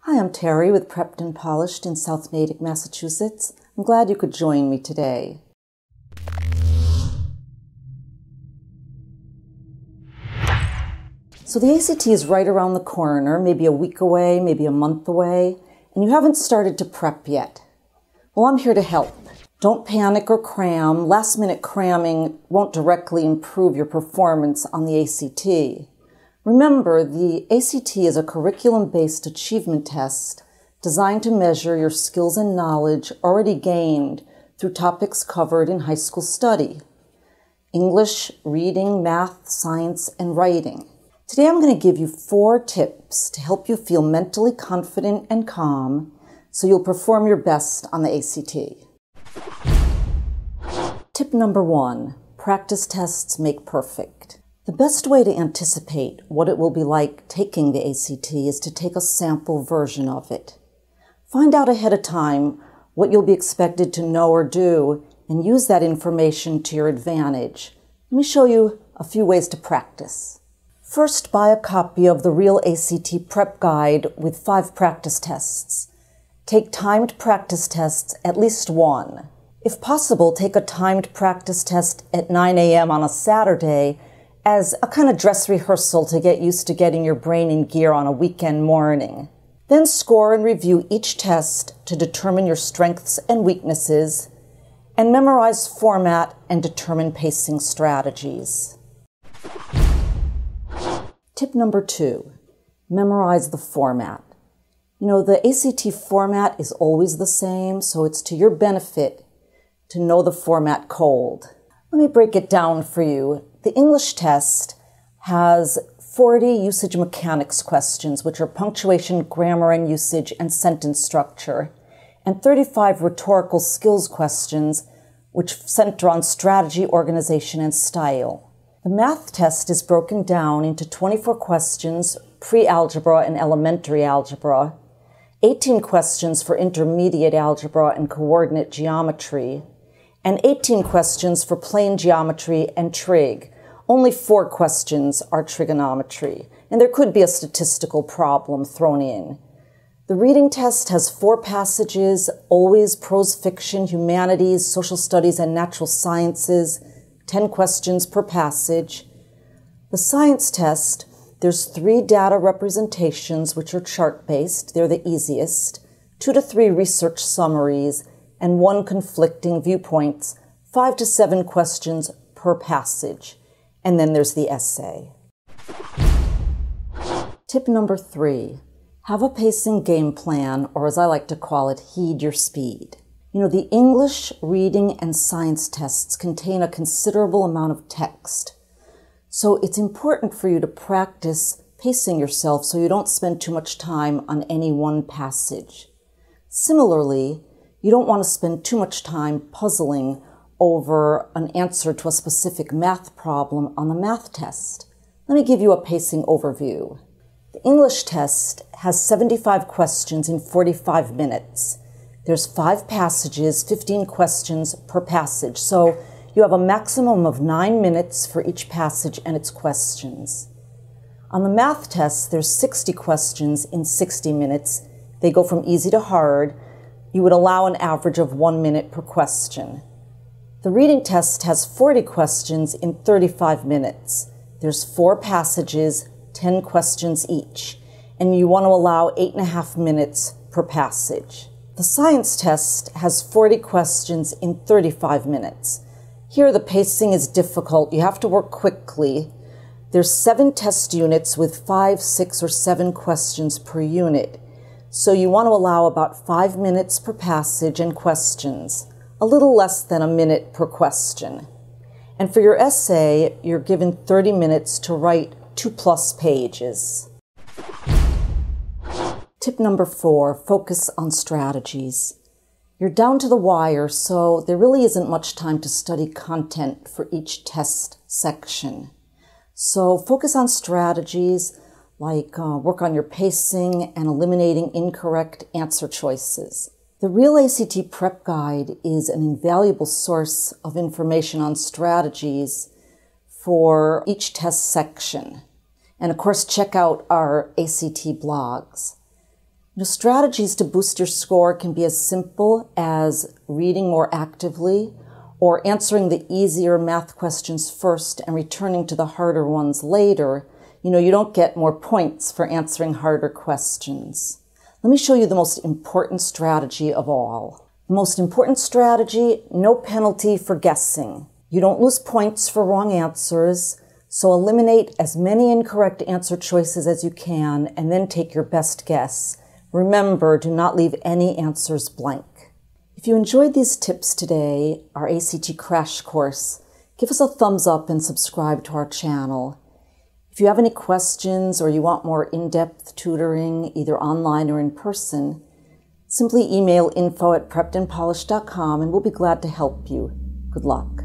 Hi, I'm Terri with Prepped and Polished in South Natick, Massachusetts. I'm glad you could join me today. So the ACT is right around the corner, maybe a week away, maybe a month away, and you haven't started to prep yet. Well, I'm here to help. Don't panic or cram. Last-minute cramming won't directly improve your performance on the ACT. Remember, the ACT is a curriculum-based achievement test designed to measure your skills and knowledge already gained through topics covered in high school study: English, reading, math, science, and writing. Today I'm going to give you 4 tips to help you feel mentally confident and calm so you'll perform your best on the ACT. Tip number 1, practice tests make perfect. The best way to anticipate what it will be like taking the ACT is to take a sample version of it. Find out ahead of time what you'll be expected to know or do and use that information to your advantage. Let me show you a few ways to practice. First, buy a copy of the Real ACT Prep Guide with 5 practice tests. Take timed practice tests, at least 1. If possible, take a timed practice test at 9 a.m. on a Saturday as a kind of dress rehearsal to get used to getting your brain in gear on a weekend morning. Then score and review each test to determine your strengths and weaknesses, and memorize format and determine pacing strategies. Tip number 2, memorize the format. You know, the ACT format is always the same, so it's to your benefit to know the format cold. Let me break it down for you. The English test has 40 usage mechanics questions, which are punctuation, grammar and usage, and sentence structure, and 35 rhetorical skills questions, which center on strategy, organization, and style. The math test is broken down into 24 questions, pre-algebra and elementary algebra, 18 questions for intermediate algebra and coordinate geometry, and 18 questions for plane geometry and trig. Only 4 questions are trigonometry, and there could be a statistical problem thrown in. The reading test has 4 passages, always prose fiction, humanities, social studies, and natural sciences, 10 questions per passage. The science test, there's 3 data representations, which are chart-based. They're the easiest. 2 to 3 research summaries, and 1 conflicting viewpoints, 5 to 7 questions per passage. And then there's the essay. Tip number 3, have a pacing game plan, or as I like to call it, heed your speed. You know, the English, reading, and science tests contain a considerable amount of text. So it's important for you to practice pacing yourself so you don't spend too much time on any one passage. Similarly, you don't want to spend too much time puzzling over an answer to a specific math problem on the math test. Let me give you a pacing overview. The English test has 75 questions in 45 minutes. There's 5 passages, 15 questions per passage, so you have a maximum of 9 minutes for each passage and its questions. On the math test, there's 60 questions in 60 minutes. They go from easy to hard. You would allow an average of 1 minute per question. The reading test has 40 questions in 35 minutes. There's 4 passages, 10 questions each, and you want to allow 8.5 minutes per passage. The science test has 40 questions in 35 minutes. Here the pacing is difficult. You have to work quickly. There's 7 test units with 5, 6, or 7 questions per unit. So you want to allow about 5 minutes per passage and questions, a little less than a minute per question. And for your essay, you're given 30 minutes to write 2+ pages. Tip number 4, focus on strategies. You're down to the wire, so there really isn't much time to study content for each test section. So focus on strategies like work on your pacing and eliminating incorrect answer choices. The Real ACT Prep Guide is an invaluable source of information on strategies for each test section. And of course, check out our ACT blogs. Strategies to boost your score can be as simple as reading more actively or answering the easier math questions first and returning to the harder ones later. You don't get more points for answering harder questions. Let me show you the most important strategy of all. The most important strategy, no penalty for guessing. You don't lose points for wrong answers, so eliminate as many incorrect answer choices as you can and then take your best guess. Remember, do not leave any answers blank. If you enjoyed these tips today, our ACT crash course, give us a thumbs up and subscribe to our channel. If you have any questions or you want more in-depth tutoring, either online or in person, simply email info@preppedandpolished.com and we'll be glad to help you. Good luck.